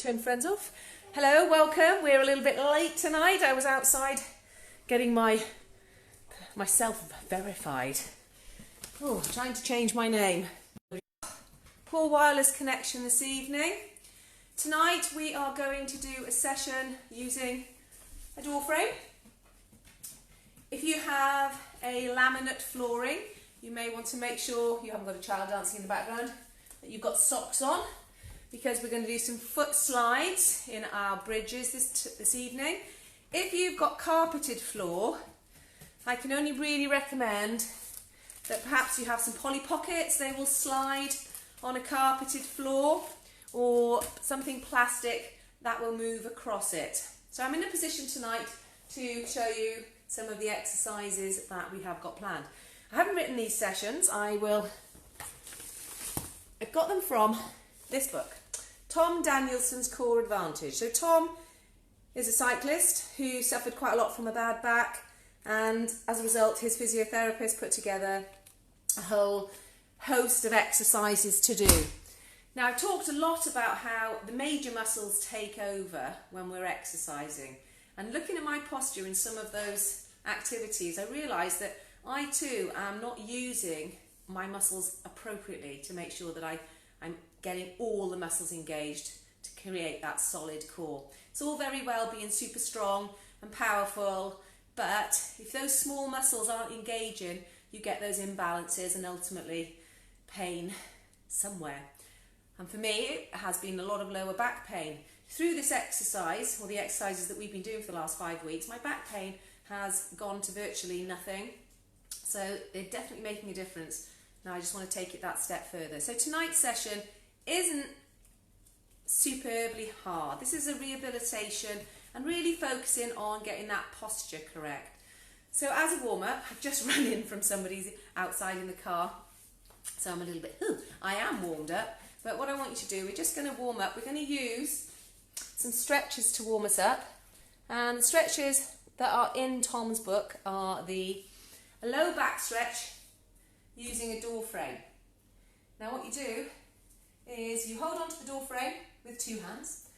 turn friends off. Hello, welcome. We're a little bit late tonight. I was outside getting myself verified. Oh, trying to change my name. Poor wireless connection this evening. Tonight we are going to do a session using a door frame. If you have a laminate flooring, you may want to make sure you haven't got a child dancing in the background, that you've got socks on, because we're going to do some foot slides in our bridges this evening. If you've got carpeted floor, I can only really recommend that perhaps you have some poly pockets. They will slide on a carpeted floor, or something plastic that will move across it. So I'm in a position tonight to show you some of the exercises that we have got planned. I haven't written these sessions. I've got them from this book, Tom Danielson's Core Advantage. So Tom is a cyclist who suffered quite a lot from a bad back, and as a result his physiotherapist put together a whole host of exercises to do. Now, I've talked a lot about how the major muscles take over when we're exercising, and looking at my posture in some of those activities, I realised that I too am not using my muscles appropriately to make sure that I'm getting all the muscles engaged to create that solid core. It's all very well being super strong and powerful, but if those small muscles aren't engaging, you get those imbalances and ultimately pain somewhere. And for me, it has been a lot of lower back pain. Through this exercise, or the exercises that we've been doing for the last 5 weeks, my back pain has gone to virtually nothing. So they're definitely making a difference. Now I just want to take it that step further. So tonight's session isn't superbly hard. This is a rehabilitation and really focusing on getting that posture correct. So as a warm-up, I've just run in from somebody's outside in the car. So I'm a little bit, I am warmed up. But what I want you to do, we're just going to warm up. We're going to use some stretches to warm us up. And the stretches that are in Tom's book are a low back stretch using a door frame. Now what you do is you hold on to the door frame with 2 hands.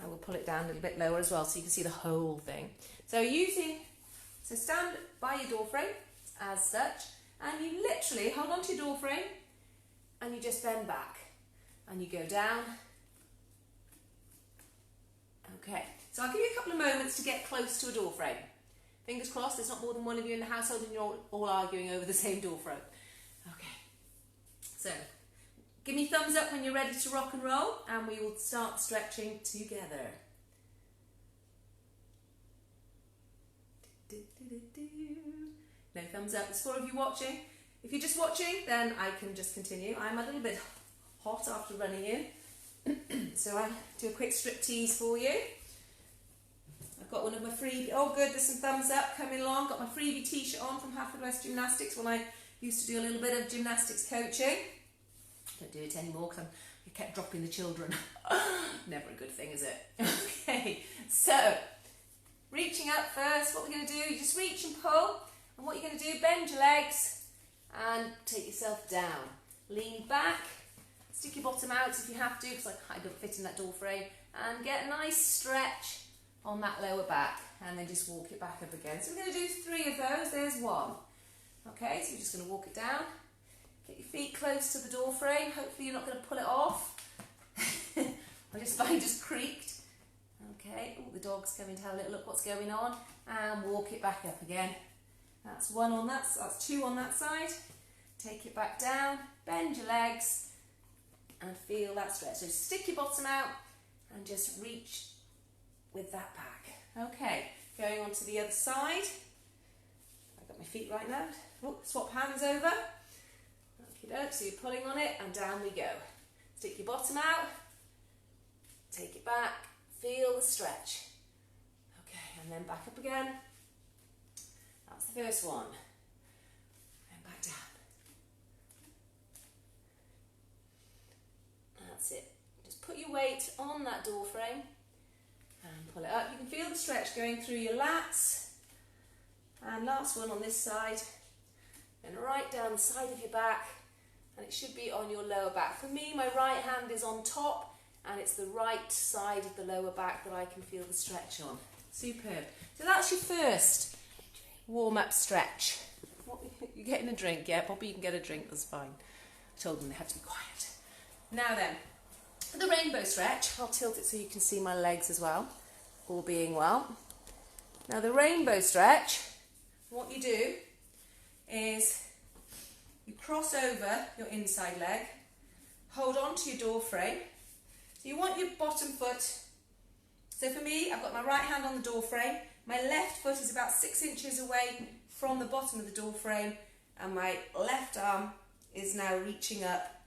I will pull it down a little bit lower as well so you can see the whole thing. So stand by your door frame as such, and you literally hold on to your door frame and you just bend back. And you go down. Okay, so I'll give you a couple of moments to get close to a door frame. Fingers crossed there's not more than one of you in the household and you're all arguing over the same door frame. Okay, so give me thumbs up when you're ready to rock and roll, and we will start stretching together. No thumbs up, there's 4 of you watching. If you're just watching, then I can just continue. I'm a little bit hot after running in, so I'll do a quick strip tease for you. I've got one of my freebie, oh good, there's some thumbs up coming along. Got my freebie t-shirt on from Haverford Gymnastics when I used to do a little bit of gymnastics coaching. Don't do it anymore because I kept dropping the children. Never a good thing, is it? Okay, so reaching up first, what we're going to do, you just reach and pull, and what you're going to do, bend your legs and take yourself down. Lean back. Stick your bottom out if you have to, because I don't fit in that door frame, and get a nice stretch on that lower back, and then just walk it back up again. So we're going to do 3 of those. There's 1. Okay, so you're just going to walk it down. Get your feet close to the door frame. Hopefully you're not going to pull it off. Mine just creaked. Okay, oh, the dog's coming to have a little look what's going on, and walk it back up again. That's 1 on that. That's 2 on that side. Take it back down. Bend your legs. And feel that stretch. So stick your bottom out and just reach with that back. Okay, going on to the other side. I've got my feet right now. Oh, swap hands over. Okay, so you're pulling on it and down we go. Stick your bottom out. Take it back. Feel the stretch. Okay, and then back up again. That's the first one. And back down. That's it. Just put your weight on that door frame and pull it up. You can feel the stretch going through your lats. And last one on this side. And right down the side of your back, and it should be on your lower back. For me, my right hand is on top and it's the right side of the lower back that I can feel the stretch on. Superb. So that's your first warm-up stretch. What, you getting a drink? Yeah, Bobby, you can get a drink, that's fine. I told them they had to be quiet. Now then, the rainbow stretch, I'll tilt it so you can see my legs as well, all being well. Now the rainbow stretch, what you do is you cross over your inside leg, hold on to your door frame. So you want your bottom foot, so for me, I've got my right hand on the door frame, my left foot is about 6 inches away from the bottom of the door frame, and my left arm is now reaching up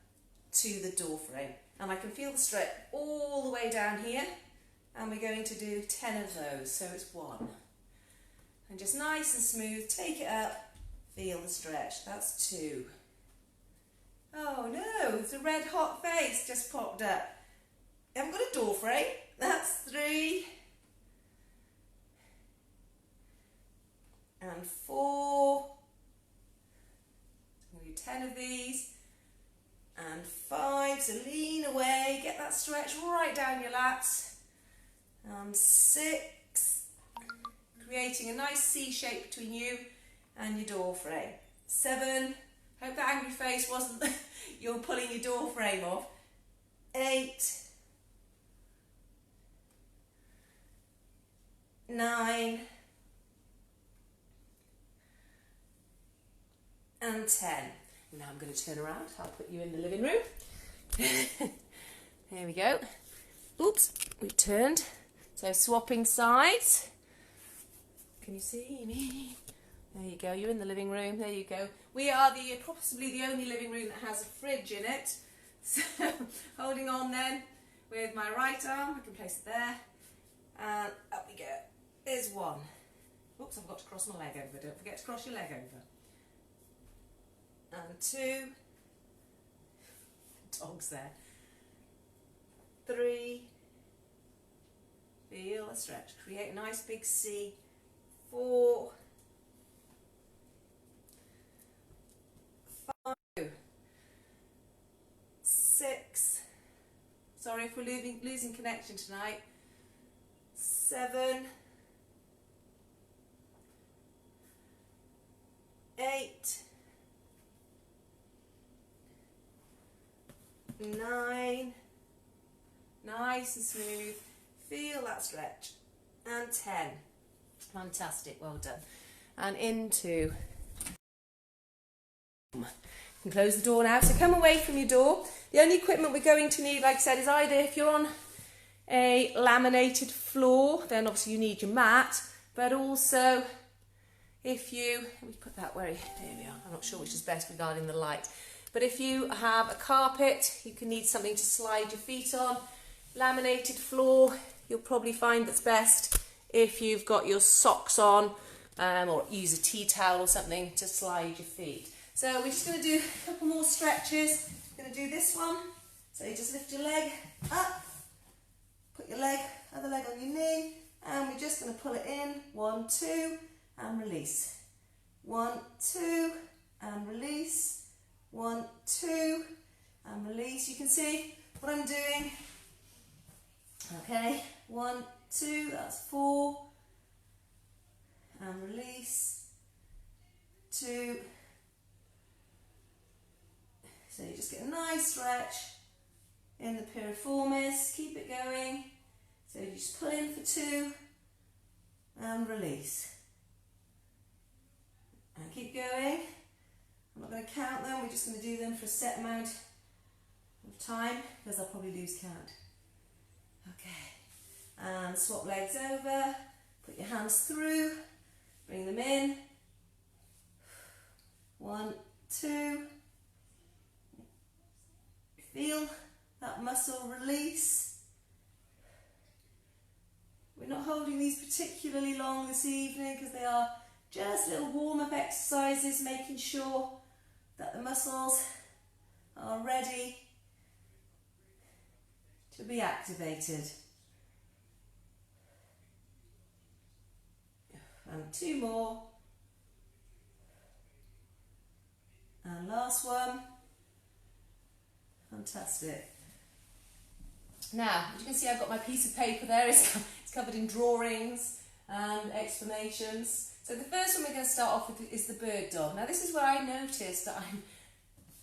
to the door frame. And I can feel the stretch all the way down here, and we're going to do 10 of those, so it's 1. And just nice and smooth, take it up, feel the stretch, that's 2. Oh no, it's a red hot face just popped up. I haven't got a door frame, that's 3. And 4. I'm going to do 10 of these. And 5, so lean away, get that stretch right down your lats. And 6, creating a nice C shape between you and your door frame. 7, hope that angry face wasn't you're pulling your door frame off. 8, 9, and 10. Now I'm going to turn around, I'll put you in the living room. There we go. Oops, we've turned. So swapping sides. Can you see me? There you go, you're in the living room, there you go. We are possibly the only living room that has a fridge in it. So holding on then with my right arm, I can place it there. And up we go. There's 1. Oops, I've got to cross my leg over. Don't forget to cross your leg over. And 2, dog's there, 3, feel a stretch, create a nice big C, 4, 5, 6, sorry if we're losing connection tonight, 7, 8, 9, nice and smooth, feel that stretch, and 10, fantastic, well done, and into, you can close the door now, so come away from your door. The only equipment we're going to need, like I said, is either if you're on a laminated floor, then obviously you need your mat, but also if you, let me put that there we are, I'm not sure which is best regarding the light. But if you have a carpet, you can need something to slide your feet on. Laminated floor, you'll probably find that's best if you've got your socks on, or use a tea towel or something to slide your feet. So we're just going to do a couple more stretches. We're going to do this one. So you just lift your leg up, put your other leg on your knee, and we're just going to pull it in. 1, 2, and release. 1, 2, and release. 1, 2, and release. You can see what I'm doing. Okay, 1, 2, that's 4, and release. 2. So you just get a nice stretch in the piriformis. Keep it going. So you just pull in for 2, and release. And keep going. I'm not going to count them, we're just going to do them for a set amount of time because I'll probably lose count. Okay, and swap legs over, put your hands through, bring them in. 1, 2, feel that muscle release. We're not holding these particularly long this evening because they are just little warm-up exercises, making sure that the muscles are ready to be activated. And 2 more. And last one. Fantastic. Now, as you can see, I've got my piece of paper there. It's covered in drawings and explanations. So the first one we're going to start off with is the bird dog. Now this is where I noticed that I'm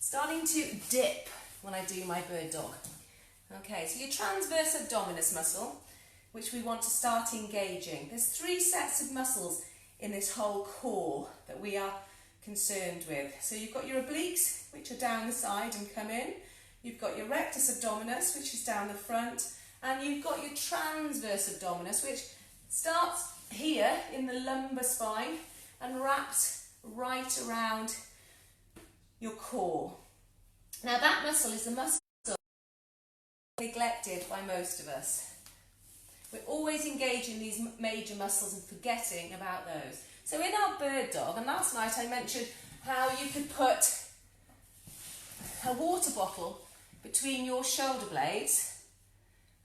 starting to dip when I do my bird dog. Okay, so your transverse abdominis muscle, which we want to start engaging. There's 3 sets of muscles in this whole core that we are concerned with. So you've got your obliques, which are down the side and come in. You've got your rectus abdominis, which is down the front. And you've got your transverse abdominis, which starts here in the lumbar spine and wraps right around your core. Now that muscle is the muscle neglected by most of us. We're always engaging these major muscles and forgetting about those. So in our bird dog, and last night I mentioned how you could put a water bottle between your shoulder blades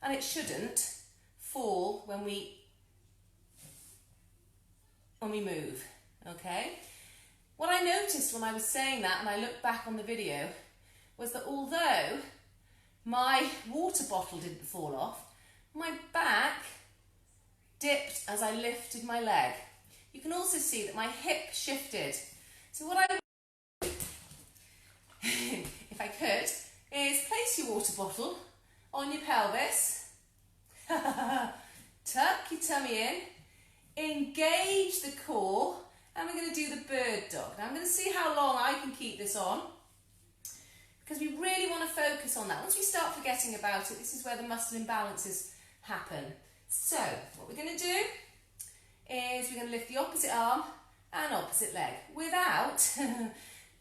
and it shouldn't fall when we move, okay? What I noticed when I was saying that, and I looked back on the video, was that although my water bottle didn't fall off, my back dipped as I lifted my leg. You can also see that my hip shifted. So what I would do, if I could, is place your water bottle on your pelvis, tuck your tummy in, engage the core, and we're going to do the bird dog. Now I'm going to see how long I can keep this on, because we really want to focus on that. Once we start forgetting about it, this is where the muscle imbalances happen. So what we're going to do is we're going to lift the opposite arm and opposite leg without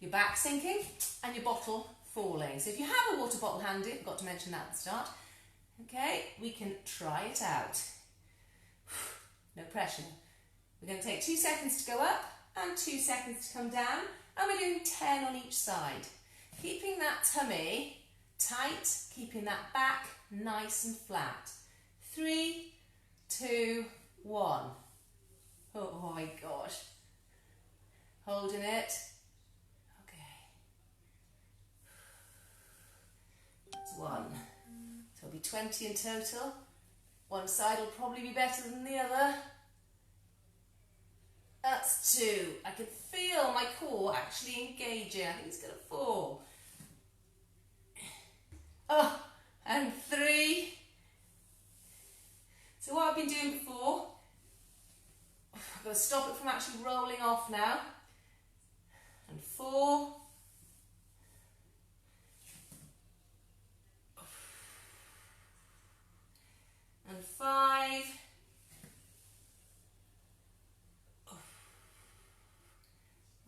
your back sinking and your bottle falling. So if you have a water bottle handy, I forgot to mention that at the start, okay, we can try it out. No pressure. We're going to take 2 seconds to go up and 2 seconds to come down, and we're doing 10 on each side. Keeping that tummy tight, keeping that back nice and flat. 3, 2, 1. Oh my gosh. Holding it. Okay. That's 1. So it'll be 20 in total. One side will probably be better than the other. That's 2. I can feel my core actually engaging. I think it's going to fall. Oh, and 3. So what I've been doing before, I've got to stop it from actually rolling off now. And 4. And 5.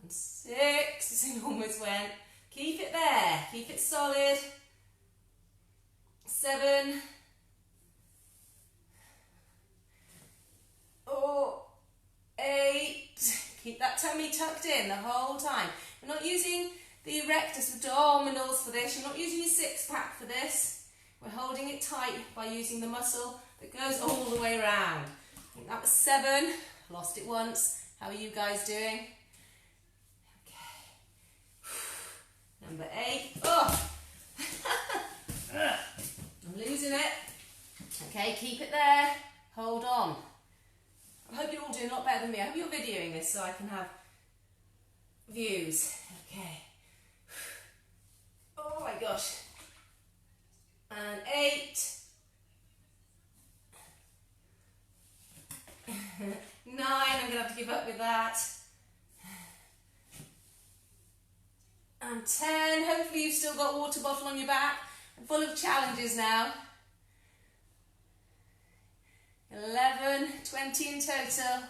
And 6. It almost went. Keep it there. Keep it solid. 7. Oh, 8. Keep that tummy tucked in the whole time. We're not using the rectus abdominals for this. You're not using your 6-pack for this. We're holding it tight by using the muscle that goes all the way around. I think that was 7. Lost it once. How are you guys doing? Okay. Number 8. Oh! I'm losing it. Okay, keep it there. Hold on. I hope you're all doing a lot better than me. I hope you're videoing this so I can have views. Okay. Oh my gosh. And 8. 9. I'm going to have to give up with that. And 10. Hopefully you've still got water bottle on your back. I'm full of challenges now. 11, 20 in total.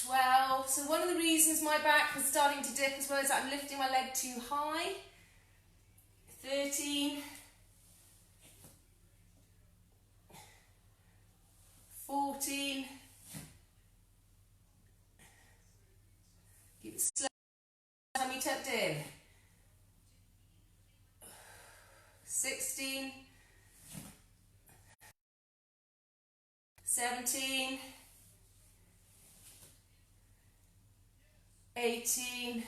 12. So one of the reasons my back was starting to dip as well is that I'm lifting my leg too high. 13. 14. Keep it slow. Tummy tucked in. 16. 17. 18.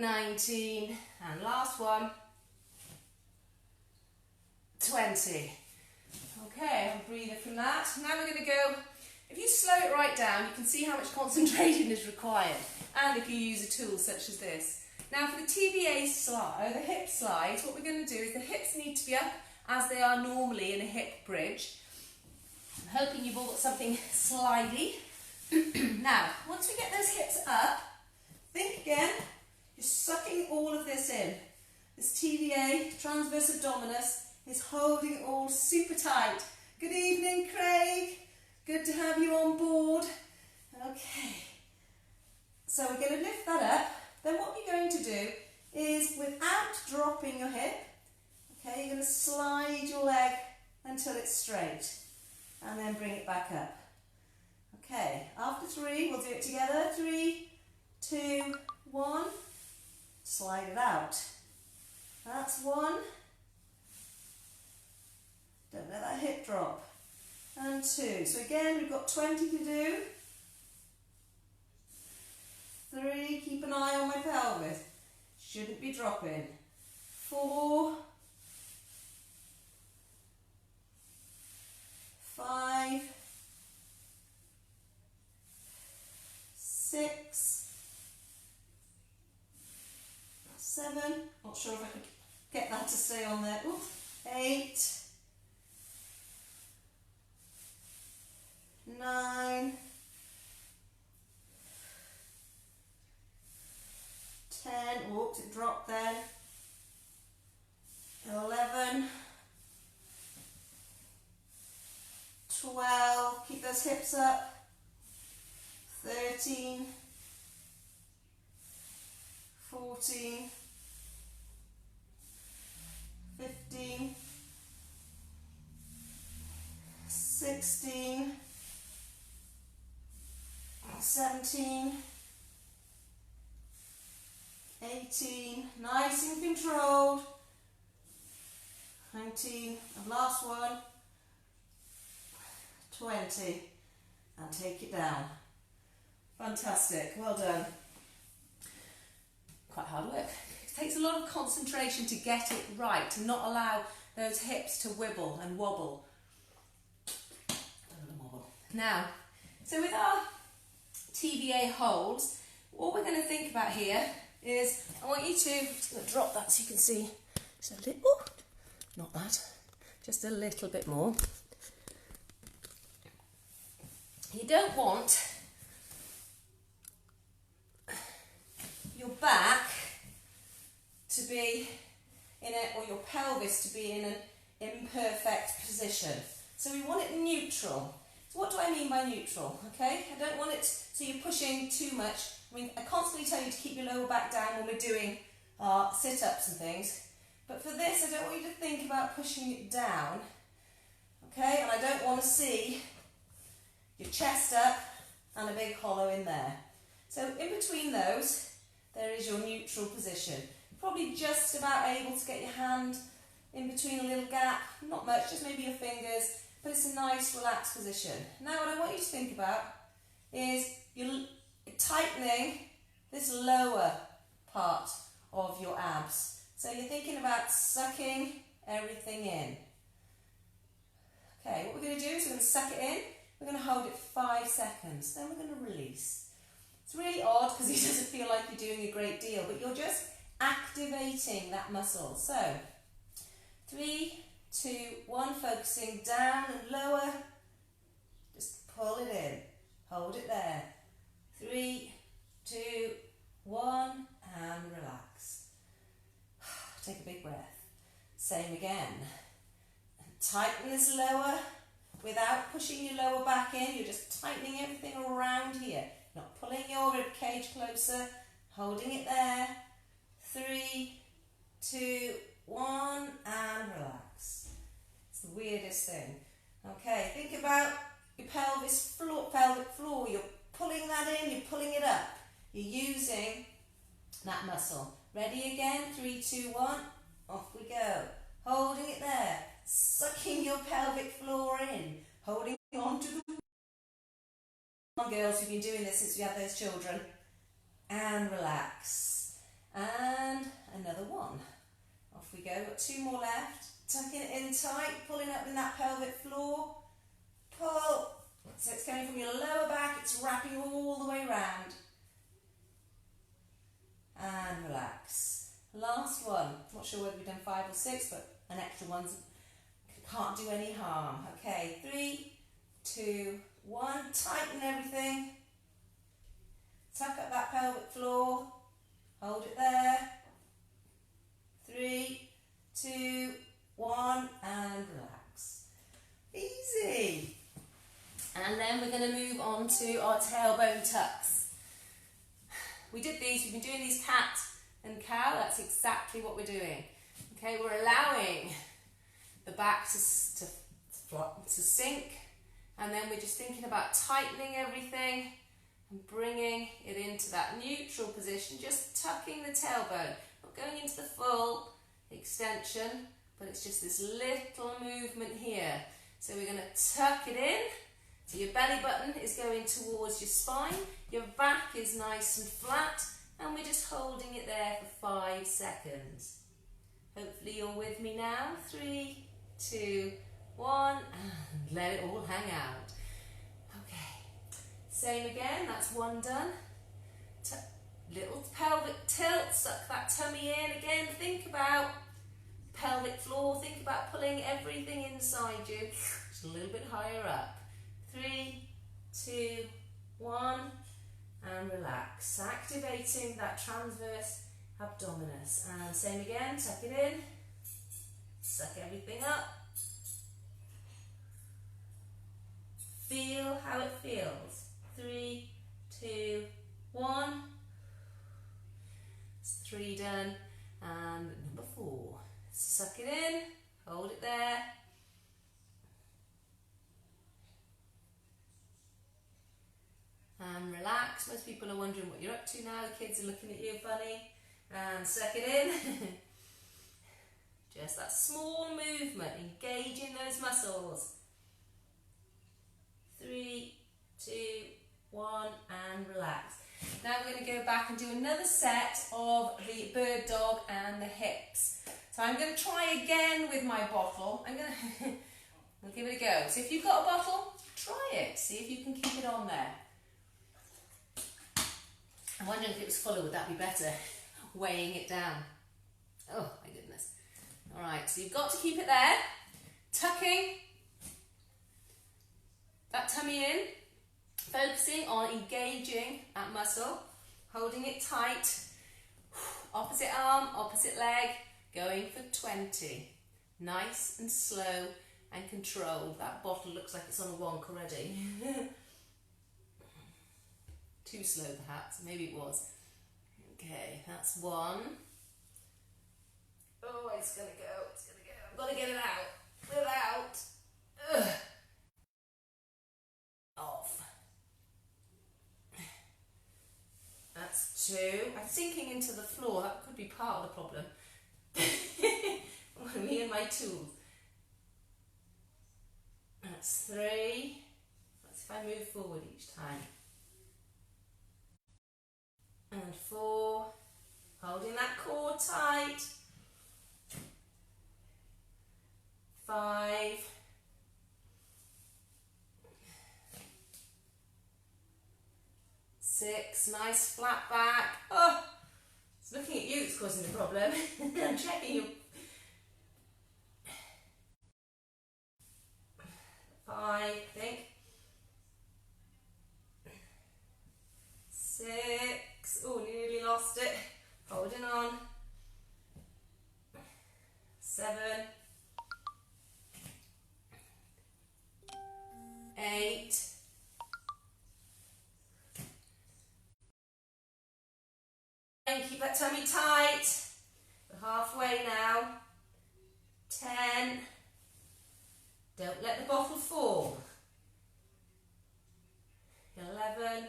19, and last one, 20. Okay, I'll breathe it from that. Now we're going to go, if you slow it right down, you can see how much concentration is required, and if you use a tool such as this. Now for the TVA slide, the hip slides, what we're going to do is the hips need to be up as they are normally in a hip bridge. I'm hoping you've all got something slidey. Now, once we get those hips up, think again, you're sucking all of this in. This TVA, transverse abdominis, is holding it all super tight. Good evening, Craig. Good to have you on board. Okay. So we're going to lift that up. Then what you're going to do is, without dropping your hip, okay, you're going to slide your leg until it's straight and then bring it back up. Okay, after 3, we'll do it together. 3, 2, 1. Slide it out. That's 1. Don't let that hip drop. And 2. So again, we've got 20 to do. 3, keep an eye on my pelvis. Shouldn't be dropping. 4, 5, 6, 7, not sure if I could get that to stay on there. Oops. 8, 9, 10, oops, it dropped then. 11, 12, keep those hips up. 13, 14, 15, 16, 17, 18, nice and controlled. 19, and last one, 20, and take it down. Fantastic, well done. Quite hard work. It takes a lot of concentration to get it right, to not allow those hips to wibble and wobble. Now, so with our TVA holds, what we're going to think about here is, I want you to, I'm just going to drop that so you can see, just a little, oh, not that, just a little bit more. You don't want your back to be in a, or your pelvis to be in an imperfect position. So we want it neutral. So what do I mean by neutral? Okay, I don't want it so you're pushing too much. I mean, I constantly tell you to keep your lower back down when we're doing our sit-ups and things. But for this, I don't want you to think about pushing it down. Okay, and I don't want to see your chest up and a big hollow in there. So in between those, there is your neutral position. Probably just about able to get your hand in between a little gap, not much, just maybe your fingers, but it's a nice relaxed position. Now what I want you to think about is you're tightening this lower part of your abs. So you're thinking about sucking everything in. Okay, what we're going to do is we're going to suck it in, we're going to hold it 5 seconds, then we're going to release. It's really odd because it doesn't feel like you're doing a great deal, but you're just activating that muscle. So, 3, 2, 1, focusing down and lower. Just pull it in. Hold it there. 3, 2, 1, and relax. Take a big breath. Same again. Tighten this lower without pushing your lower back in. You're just tightening everything around here. Not pulling your rib cage closer. Holding it there. 3, 2, 1, and relax. It's the weirdest thing. Okay, think about your pelvic floor. You're pulling that in, you're pulling it up. You're using that muscle. Ready again? 3, 2, 1. Off we go. Holding it there. Sucking your pelvic floor in. Holding on to the... Come on, girls, we've been doing this since we had those children. And relax. And another one. Off we go. Got 2 more left. Tucking it in tight, pulling up in that pelvic floor. Pull. So it's coming from your lower back, it's wrapping all the way round. And relax. Last one. Not sure whether we've done 5 or 6, but an extra one's can't do any harm. Okay, 3, 2, 1. Tighten everything. Tuck up that pelvic floor. Hold it there. 3, 2, 1, and relax. Easy. And then we're going to move on to our tailbone tucks. We did these, we've been doing these cat and cow, that's exactly what we're doing. Okay, we're allowing the back to sink, and then we're just thinking about tightening everything and bringing it into that neutral position, just tucking the tailbone, not going into the full extension, but it's just this little movement here. So we're going to tuck it in. So your belly button is going towards your spine, your back is nice and flat, and we're just holding it there for 5 seconds. Hopefully you're with me now. 3, 2, 1, and let it all hang out. Okay, same again, that's 1 done. Little pelvic tilt, suck that tummy in again, think about pelvic floor, think about pulling everything inside you, just a little bit higher up. 3, 2, 1, and relax. Activating that transverse abdominis. And same again, tuck it in, suck everything up. Feel how it feels. 3, 2, 1. It's 3 done. And number 4. Suck it in, hold it there. And relax. Most people are wondering what you're up to now. The kids are looking at you funny. And suck it in. Just that small movement, engaging those muscles. 3, 2, 1, and relax. Now we're going to go back and do another set of the bird dog and the hips. So I'm going to try again with my bottle. We'll give it a go. So if you've got a bottle, try it. See if you can keep it on there. I'm wondering if it was fuller, would that be better? Weighing it down. Oh my goodness. Alright, so you've got to keep it there. Tucking that tummy in. Focusing on engaging that muscle. Holding it tight. Opposite arm, opposite leg. Going for 20. Nice and slow and controlled. That bottle looks like it's on a wonk already. Too slow perhaps, maybe it was. Okay, that's 1. Oh, it's gonna go, I've got to get it out. Without. Ugh. Off. That's 2. I'm sinking into the floor, that could be part of the problem. Me and my tools. That's 3. That's if I move forward each time. And 4. Holding that core tight. 5. 6. Nice flat back. Oh, it's looking at you that's causing the problem. I'm checking you. 5, I think. 6. Oh, nearly lost it. Holding on. 7. 8. 9. Keep that tummy tight. We're halfway now. 10. Don't let the bottle fall. 11.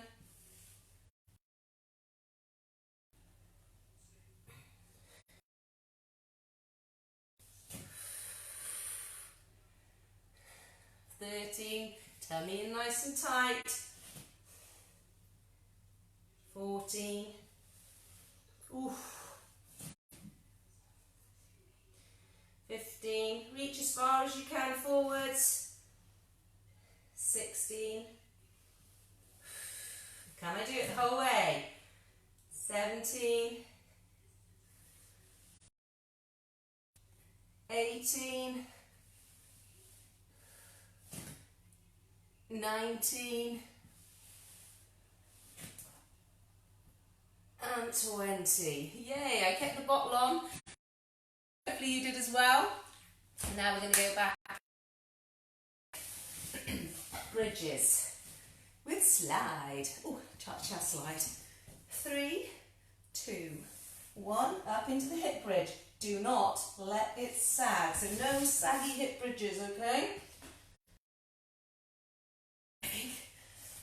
13, tummy in nice and tight. 14. Oof. as far as you can forwards. 16. Can I do it the whole way? 17. 18. 19. And 20. Yay, I kept the bottle on. Hopefully you did as well. And now we're going to go back. Bridges with slide. Oh, cha-cha slide. 3, 2, 1. Up into the hip bridge. Do not let it sag. So no saggy hip bridges, okay?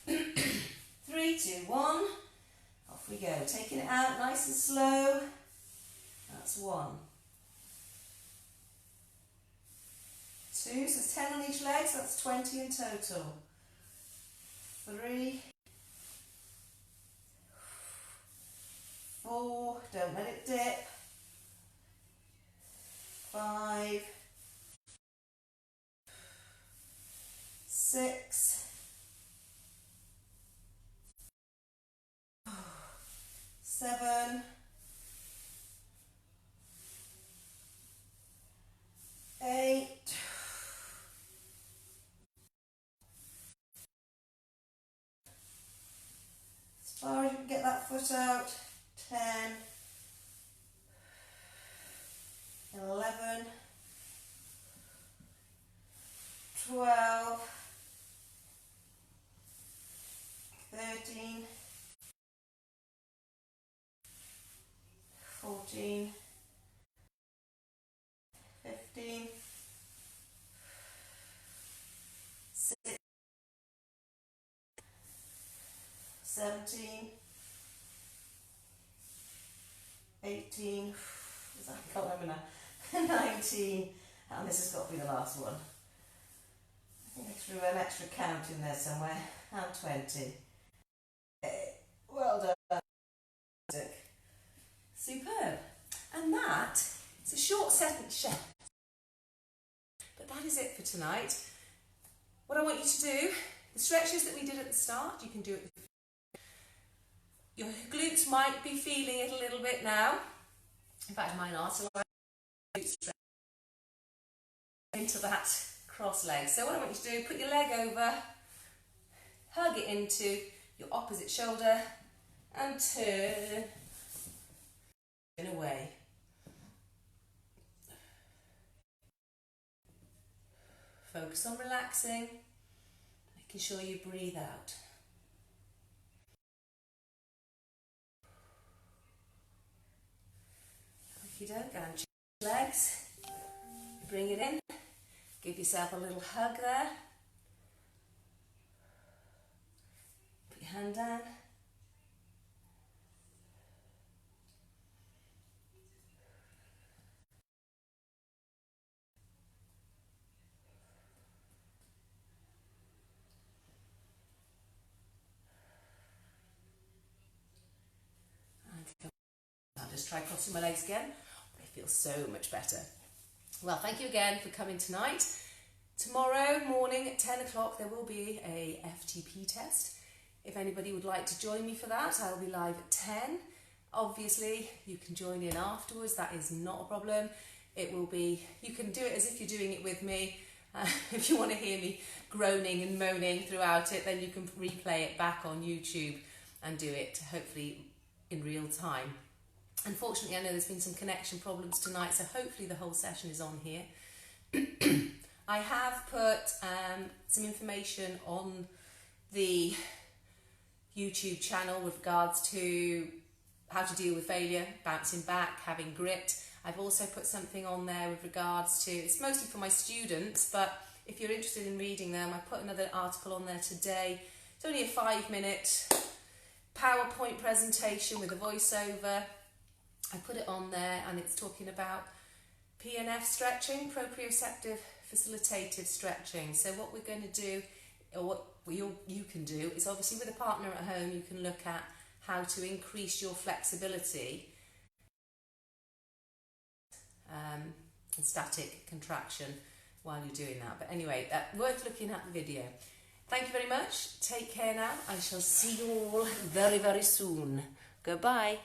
3, 2, 1. Off we go. Taking it out nice and slow. That's 1. 2, so it's 10 on each leg, so that's 20 in total. 3, 4, don't let it dip. 5, 6, 7, 8, as far as you can get that foot out. 10, 11, 12, 13, 14, 15, 16, 17, 18, I can't remember now, 19, and this has got to be the last one. I think I threw an extra count in there somewhere, and 20. Well done. Superb. And that is a short session, but that is it for tonight. What I want you to do, the stretches that we did at the start, you can do it. Your glutes might be feeling it a little bit now. In fact, mine are, so I glute stretch into that cross leg. So what I want you to do, put your leg over, hug it into your opposite shoulder, and turn away. Focus on relaxing, making sure you breathe out. Okie doke, and change legs. Bring it in. Give yourself a little hug there. Put your hand down. I'll just try crossing my legs again. They feel so much better. Well, thank you again for coming tonight. Tomorrow morning at 10 o'clock there will be a FTP test. If anybody would like to join me for that, I'll be live at 10. Obviously, you can join in afterwards. That is not a problem. It will be, you can do it as if you're doing it with me. If you want to hear me groaning and moaning throughout it, then you can replay it back on YouTube and do it hopefully in real time. Unfortunately, I know there's been some connection problems tonight, so hopefully the whole session is on here. I have put some information on the YouTube channel with regards to how to deal with failure, bouncing back, having grit. I've also put something on there with regards to, it's mostly for my students, but if you're interested in reading them, I put another article on there today. It's only a 5-minute PowerPoint presentation with a voiceover. I put it on there and it's talking about PNF stretching, proprioceptive facilitative stretching. So what we're going to do, or what you can do, is obviously with a partner at home you can look at how to increase your flexibility and static contraction while you're doing that. But anyway, worth looking at the video. Thank you very much. Take care now. I shall see you all very, very soon. Goodbye.